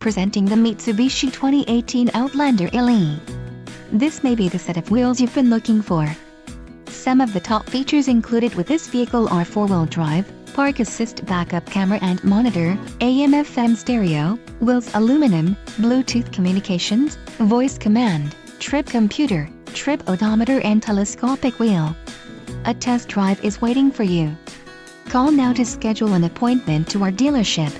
Presenting the Mitsubishi 2018 Outlander LE. This may be the set of wheels you've been looking for. Some of the top features included with this vehicle are 4-wheel drive, park assist, backup camera and monitor, AM/FM stereo, wheels aluminum, Bluetooth communications, voice command, trip computer, trip odometer and telescopic wheel. A test drive is waiting for you. Call now to schedule an appointment to our dealership.